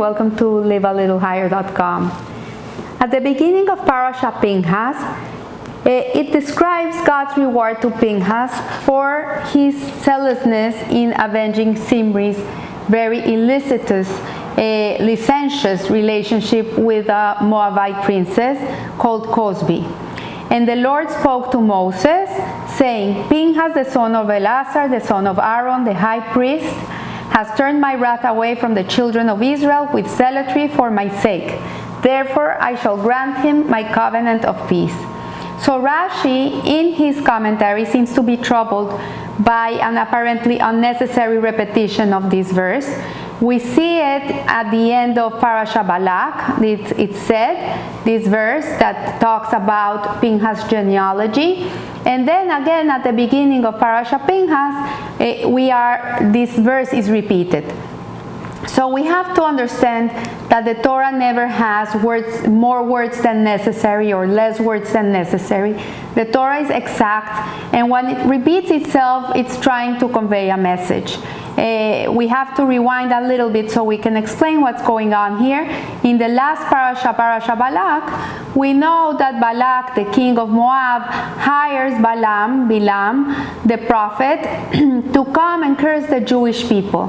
welcome to livealittlehigher.com. At the beginning of Parashat Pinchas, it describes God's reward to Pinchas for his zealousness in avenging Zimri's very licentious relationship with a Moabite princess called Cosbi. And the Lord spoke to Moses, saying, Pinchas, the son of Eleazar, the son of Aaron, the high priest, has turned my wrath away from the children of Israel with zealotry for my sake. Therefore I shall grant him my covenant of peace. So Rashi, in his commentary, seems to be troubled by an apparently unnecessary repetition of this verse. We see it at the end of Parashat Balak. It said, this verse that talks about Pinchas' genealogy. And then again at the beginning of Parashat Pinchas, this verse is repeated. So we have to understand that the Torah never has more words than necessary or less words than necessary. The Torah is exact, and when it repeats itself, it's trying to convey a message. We have to rewind a little bit so we can explain what's going on here. In the last Parashat Balak, we know that Balak, the king of Moab, hires Bilam, the prophet, to come and curse the Jewish people.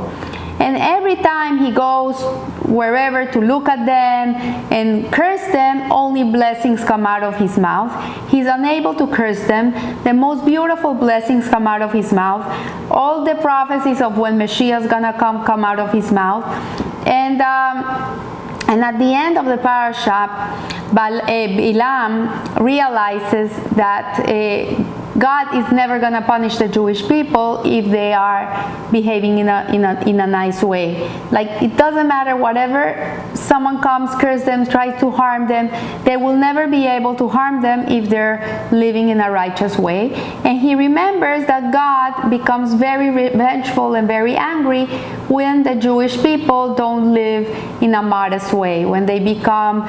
And every time he goes wherever to look at them and curse them, only blessings come out of his mouth. He's unable to curse them. The most beautiful blessings come out of his mouth. All the prophecies of when Messiah is going to come out of his mouth. And at the end of the parasha, Bilam realizes that God is never going to punish the Jewish people if they are behaving in a nice way. Like, it doesn't matter whatever someone comes, curse them, tries to harm them, they will never be able to harm them if they're living in a righteous way. And he remembers that God becomes very vengeful and very angry when the Jewish people don't live in a modest way, when they become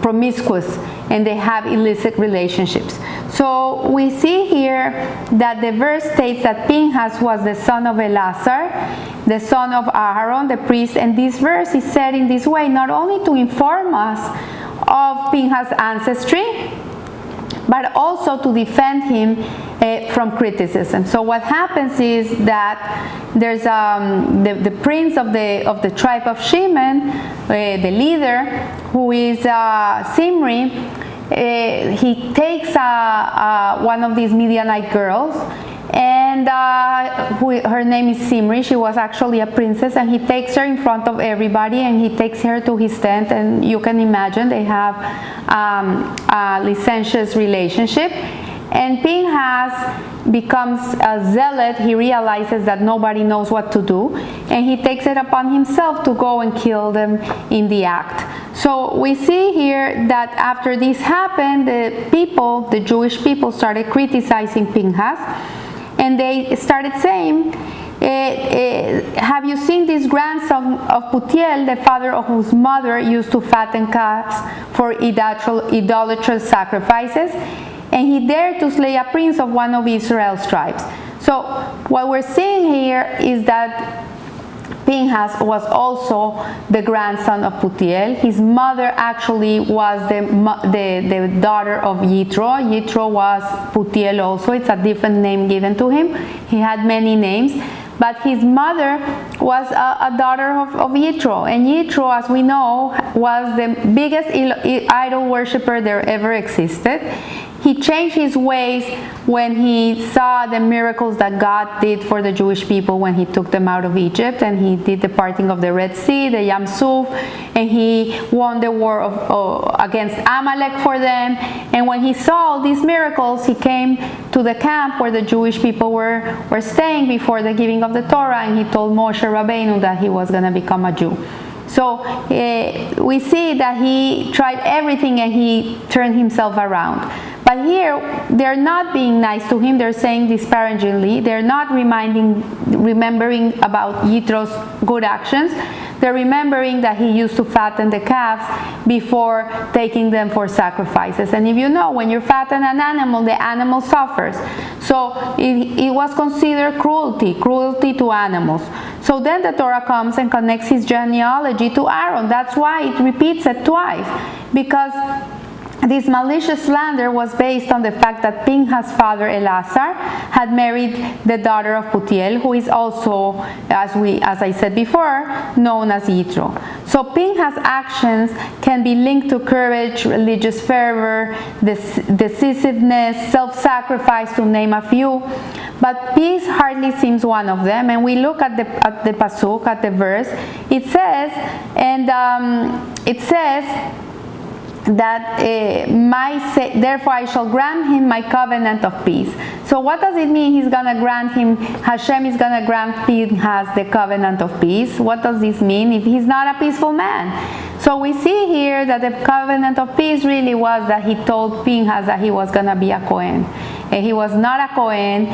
promiscuous and they have illicit relationships. So we see here that the verse states that Pinchas was the son of Eleazar, the son of Aaron, the priest, and this verse is said in this way not only to inform us of Pinchas' ancestry, but also to defend him from criticism. So what happens is that there's the prince of the tribe of Shimon, the leader, who is Zimri. He takes one of these Midianite girls, and her name is Zimri. She was actually a princess, and he takes her in front of everybody, and he takes her to his tent, and you can imagine they have a licentious relationship. And Pinchas becomes a zealot. He realizes that nobody knows what to do, and he takes it upon himself to go and kill them in the act. So we see here that after this happened, the Jewish people started criticizing Pinchas, and they started saying, have you seen this grandson of Putiel, the father of whose mother used to fatten calves for idolatrous sacrifices? And he dared to slay a prince of one of Israel's tribes. So what we're seeing here is that Pinchas was also the grandson of Putiel. His mother actually was the daughter of Yitro. Yitro was Putiel also. It's a different name given to him. He had many names. But his mother was a daughter of Yitro. And Yitro, as we know, was the biggest idol worshiper there ever existed. He changed his ways when he saw the miracles that God did for the Jewish people when he took them out of Egypt, and he did the parting of the Red Sea, the Yam Suf, and he won the war against Amalek for them. And when he saw all these miracles, he came to the camp where the Jewish people were staying before the giving of the Torah, and he told Moshe Rabbeinu that he was going to become a Jew. So we see that he tried everything and he turned himself around. But here, they're not being nice to him. They're saying disparagingly. They're not remembering about Yitro's good actions. They're remembering that he used to fatten the calves before taking them for sacrifices. And if you know, when you fatten an animal, the animal suffers. So it was considered cruelty to animals. So then the Torah comes and connects his genealogy to Aaron. That's why it repeats it twice, because this malicious slander was based on the fact that Pinchas' father Eleazar had married the daughter of Putiel, who is also, as I said before, known as Yitro. So Pinchas' actions can be linked to courage, religious fervor, decisiveness, self-sacrifice, to name a few. But peace hardly seems one of them. And we look at the pasuk, at the verse. It says, that therefore I shall grant him my covenant of peace. So what does it mean? He's gonna grant him, Hashem is gonna grant Pinchas the covenant of peace. What does this mean if he's not a peaceful man? So we see here that the covenant of peace really was that he told Pinchas that he was gonna be a Kohen. He was not a Kohen.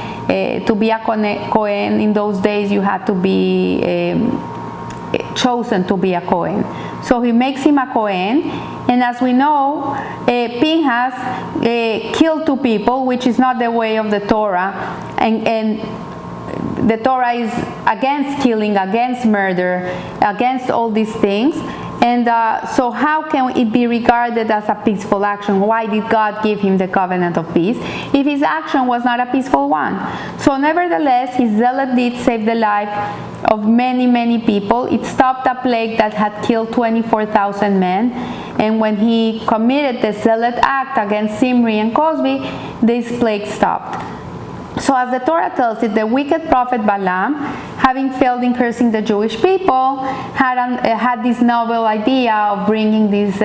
To be a Kohen in those days, you had to be chosen to be a Kohen. So he makes him a Kohen, and as we know, Pinchas killed 2 people, which is not the way of the Torah, and the Torah is against killing, against murder, against all these things. And so how can it be regarded as a peaceful action? Why did God give him the covenant of peace if his action was not a peaceful one? So nevertheless, his zealot deed saved the life of many, many people. It stopped a plague that had killed 24,000 men. And when he committed the zealot act against Zimri and Cosbi, this plague stopped. So as the Torah tells it, the wicked prophet Balaam, having failed in cursing the Jewish people, had this novel idea of bringing these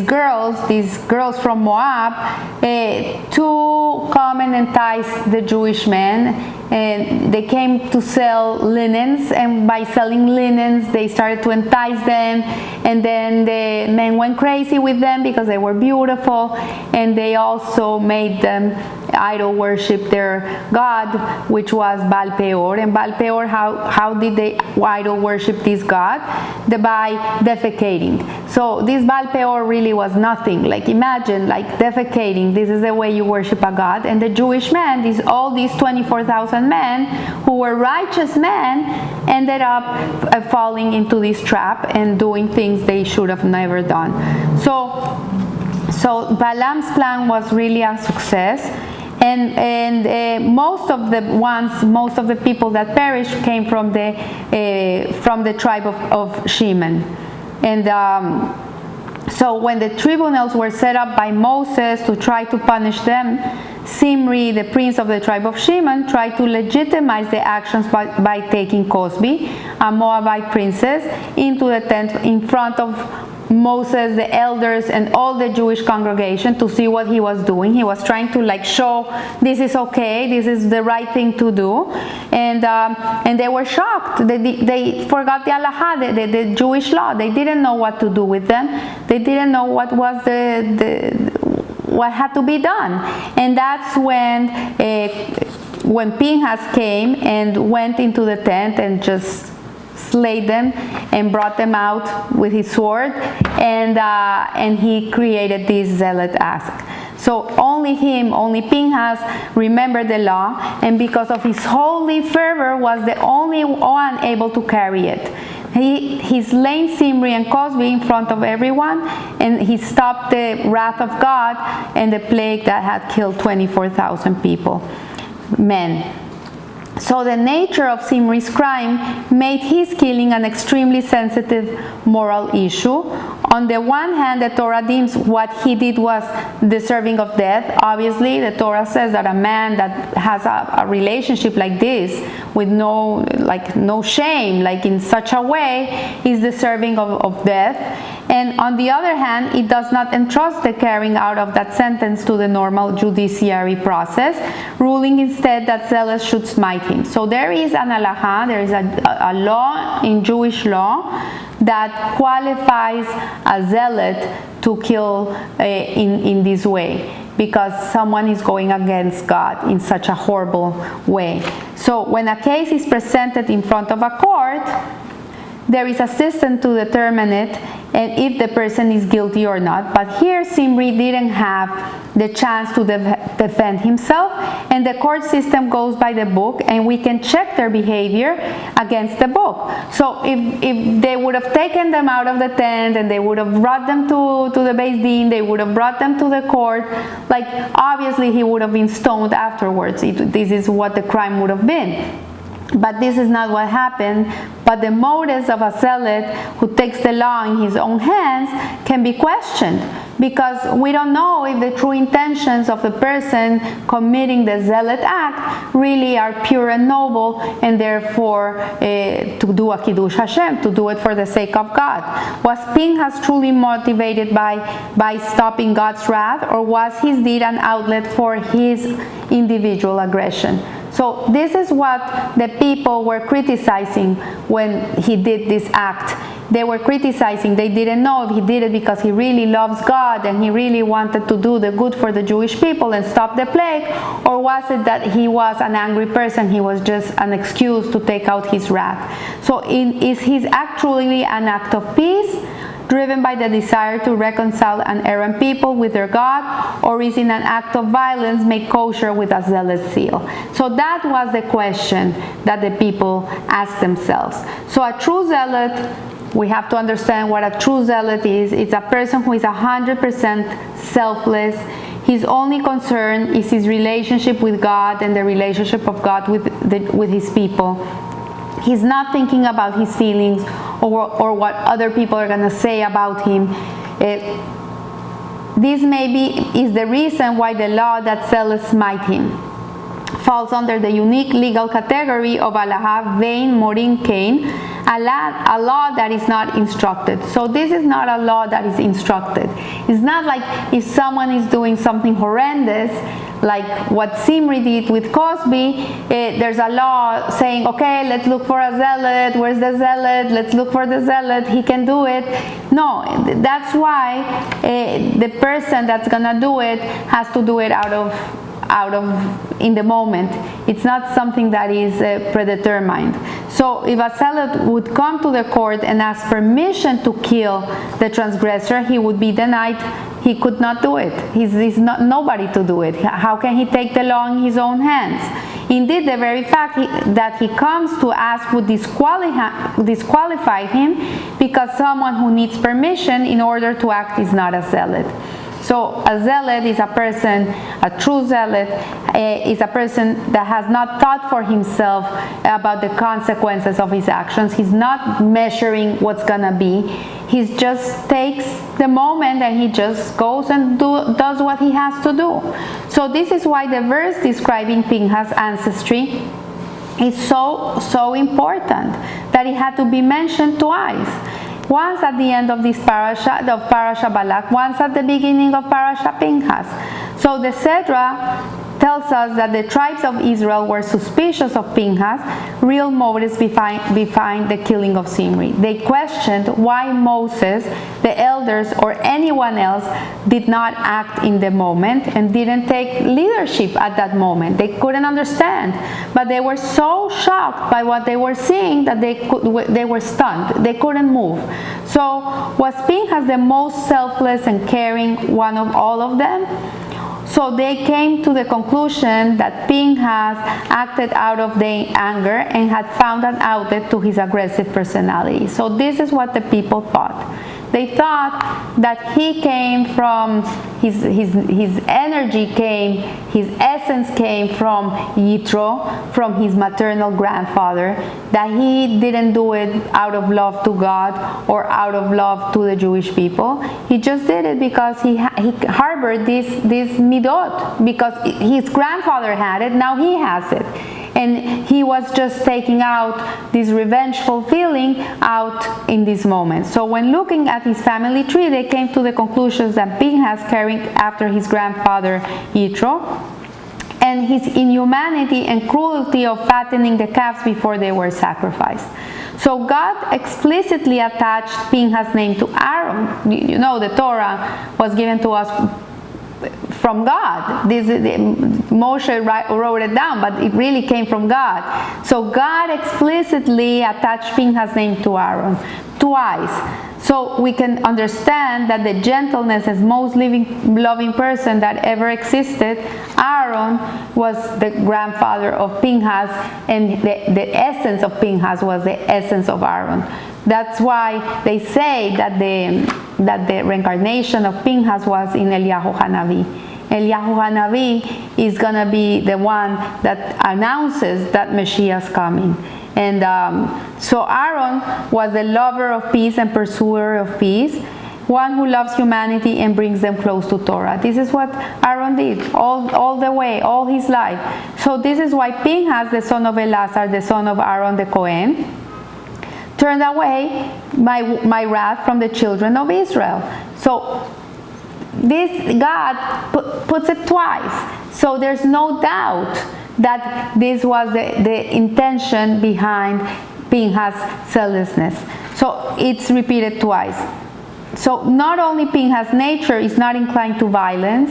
girls from Moab, to come and entice the Jewish men. And they came to sell linens, and by selling linens, they started to entice them. And then the men went crazy with them because they were beautiful, and they also made them idol worship their god, which was Baal Peor. And Baal Peor, how did they idol worship this god? By defecating. So this Baal Peor really was nothing. Like, imagine, like, defecating. This is the way you worship a god. And the Jewish men, all these 24,000 men who were righteous men, ended up falling into this trap and doing things they should have never done. So Balaam's plan was really a success. And most of the people that perished came from the tribe of Shimon. And so when the tribunals were set up by Moses to try to punish them, Zimri, the prince of the tribe of Shimon, tried to legitimize the actions by taking Cosbi, a Moabite princess, into the tent in front of Moses, the elders, and all the Jewish congregation to see what he was doing. He was trying to show this is okay, this is the right thing to do, and they were shocked. They forgot the halakha, the Jewish law. They didn't know what to do with them. They didn't know what was what had to be done, and that's when Pinchas came and went into the tent and just slayed them and brought them out with his sword, and he created this zealot act. So only Pinchas remembered the law, and because of his holy fervor was the only one able to carry it. He slain Zimri and Cosbi in front of everyone, and he stopped the wrath of God and the plague that had killed 24,000 men. So the nature of Zimri's crime made his killing an extremely sensitive moral issue. On the one hand, the Torah deems what he did was deserving of death. Obviously, the Torah says that a man that has a relationship like this, with no shame, in such a way, is deserving of death. And on the other hand, it does not entrust the carrying out of that sentence to the normal judiciary process, ruling instead that zealous should smite him. So there is an halakha, there is a law in Jewish law that qualifies a zealot to kill in this way, because someone is going against God in such a horrible way. So when a case is presented in front of a court, there is a system to determine it, and if the person is guilty or not. But here Zimri didn't have the chance to defend himself, and the court system goes by the book, and we can check their behavior against the book. So if they would have taken them out of the tent and they would have brought them to the Beis Din, they would have brought them to the court, like obviously he would have been stoned afterwards. This is what the crime would have been. But this is not what happened. But the motives of a zealot who takes the law in his own hands can be questioned, because we don't know if the true intentions of the person committing the zealot act really are pure and noble, and therefore to do a Kiddush Hashem, to do it for the sake of God. Was Pinchas truly motivated by stopping God's wrath, or was his deed an outlet for his individual aggression? So this is what the people were criticizing when he did this act. They were criticizing. They didn't know if he did it because he really loves God and he really wanted to do the good for the Jewish people and stop the plague, or was it that he was an angry person, he was just an excuse to take out his wrath. So is his act truly an act of peace, driven by the desire to reconcile an errant people with their God, or is it an act of violence made kosher with a zealot zeal? So that was the question that the people asked themselves. So a true zealot, we have to understand what a true zealot is. It's a person who is 100% selfless. His only concern is his relationship with God and the relationship of God with his people. He's not thinking about his feelings or what other people are going to say about him. This maybe is the reason why the law that zealots smite him falls under the unique legal category of alaha vein morin kain, a law that is not instructed. So this is not a law that is instructed. It's not like if someone is doing something horrendous, like what Zimri did with Cosby, there's a law saying, okay, let's look for a zealot. Where's the zealot? Let's look for the zealot. He can do it. No, that's why the person that's gonna do it has to do it out of in the moment. It's not something that is predetermined. So if a zealot would come to the court and ask permission to kill the transgressor, he would be denied. He could not do it. He's not nobody to do it. How can he take the law in his own hands? Indeed, the very fact that he comes to ask would disqualify him, because someone who needs permission in order to act is not a zealot. So a zealot is a person, a true zealot is a person that has not thought for himself about the consequences of his actions. He's not measuring what's gonna be. He just takes the moment and he just goes and does what he has to do. So this is why the verse describing Pinchas' ancestry is so important, that it had to be mentioned twice. Once at the end of this parasha, of Parasha Balak, once at the beginning of Parasha Pinchas. So the Sedra tells us that the tribes of Israel were suspicious of Pinchas' real motives behind the killing of Zimri. They questioned why Moses, the elders, or anyone else did not act in the moment and didn't take leadership at that moment. They couldn't understand, but they were so shocked by what they were seeing that they were stunned. They couldn't move. So was Pinchas the most selfless and caring one of all of them? So they came to the conclusion that Pinchas acted out of the anger and had found an outlet to his aggressive personality. So this is what the people thought. They thought that he came from, his energy came, his essence came from Yitro, from his maternal grandfather, that he didn't do it out of love to God or out of love to the Jewish people. He just did it because he harbored this midot, because his grandfather had it, now he has it. And he was just taking out this revengeful feeling out in this moment. So when looking at his family tree, they came to the conclusions that Pinchas carried after his grandfather Yitro, and his inhumanity and cruelty of fattening the calves before they were sacrificed. So God explicitly attached Pinchas' name to Aaron. You know, the Torah was given to us from God. Moshe wrote it down, but it really came from God. So God explicitly attached Pinchas' name to Aaron twice. So we can understand that the gentleness and most loving person that ever existed, Aaron, was the grandfather of Pinchas, and the essence of Pinchas was the essence of Aaron. That's why they say that the reincarnation of Pinchas was in Eliyahu Hanavi. Eliyahu Hanavi is going to be the one that announces that Mashiach is coming. And so Aaron was the lover of peace and pursuer of peace, one who loves humanity and brings them close to Torah. This is what Aaron did all the way, all his life. So this is why Pinchas, the son of Eleazar, the son of Aaron the Cohen, turned away my wrath from the children of Israel. So this God puts it twice. So there's no doubt that this was the intention behind Pinchas' zealousness. So it's repeated twice. So not only Pinchas' nature is not inclined to violence,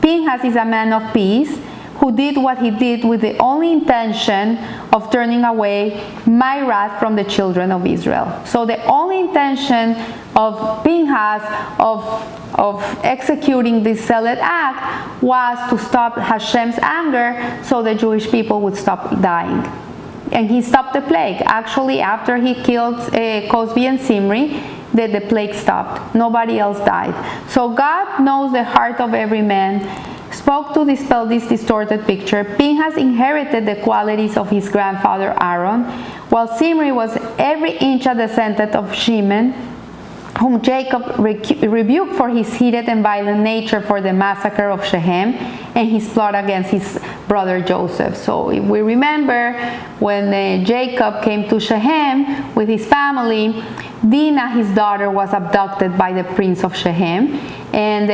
Pinchas is a man of peace who did what he did with the only intention of turning away my wrath from the children of Israel. So the only intention of Pinchas of executing this zealot act was to stop Hashem's anger so the Jewish people would stop dying. And he stopped the plague. Actually, after he killed Cosbi and Zimri, the plague stopped. Nobody else died. So God knows the heart of every man, spoke to dispel this distorted picture. Pinchas inherited the qualities of his grandfather Aaron, while Zimri was every inch a descendant of Shimon, whom Jacob rebuked for his heated and violent nature for the massacre of Shechem and his plot against his brother Joseph. So if we remember, when Jacob came to Shechem with his family, Dinah, his daughter, was abducted by the prince of Shechem, and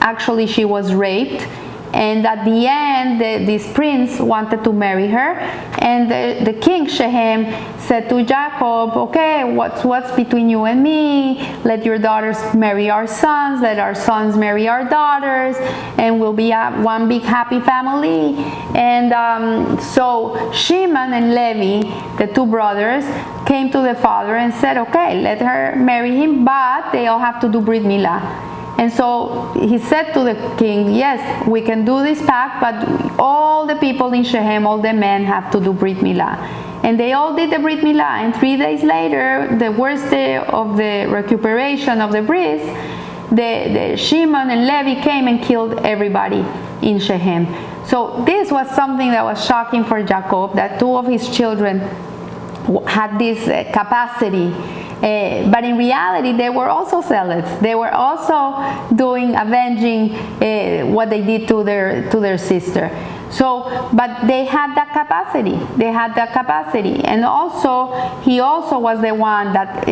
actually she was raped. And at the end, this prince wanted to marry her, and the king Shechem said to Jacob, okay, what's between you and me? Let your daughters marry our sons, let our sons marry our daughters, and we'll be one big happy family. And so Shimon and Levi, the two brothers, came to the father and said, okay, let her marry him, but they all have to do Brit Milah. And so he said to the king, yes, we can do this pact, but all the people in Shechem, all the men, have to do Brit Milah. And they all did the Brit Milah. And 3 days later, the worst day of the recuperation of the bris, the Shimon and Levi came and killed everybody in Shechem. So this was something that was shocking for Jacob, that 2 of his children had this capacity. But in reality, they were also zealots. They were also avenging what they did to their sister. So, but they had that capacity. They had that capacity, and also he also was the one that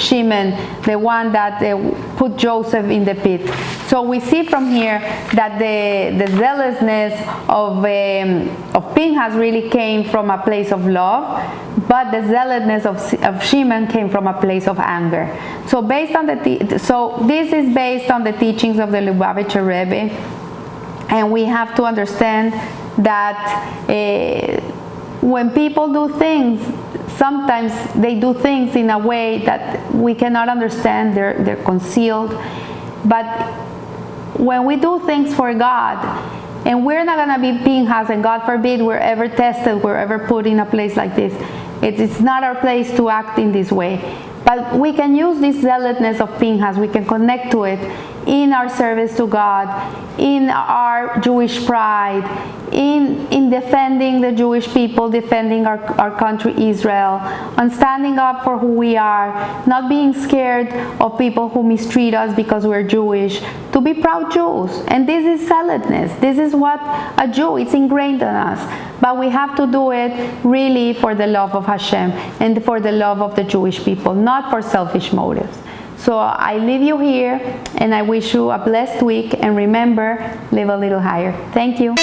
Shimon, the one that put Joseph in the pit. So we see from here that the zealousness of Pinchas really came from a place of love, but the zealousness of Shimon came from a place of anger. So based on this is based on the teachings of the Lubavitcher Rebbe. And we have to understand that when people do things, sometimes they do things in a way that we cannot understand. They're concealed. But when we do things for God, and we're not going to be Pinchas, and God forbid we're ever tested, we're ever put in a place like this. It's not our place to act in this way. But we can use this zealotness of Pinchas, we can connect to it in our service to God, in our Jewish pride, in defending the Jewish people, defending our country Israel, on standing up for who we are, not being scared of people who mistreat us because we're Jewish, to be proud Jews. And this is zealotness. This is what a Jew, it's ingrained in us. But we have to do it really for the love of Hashem and for the love of the Jewish people, not for selfish motives. So I leave you here, and I wish you a blessed week, and remember, live a little higher. Thank you.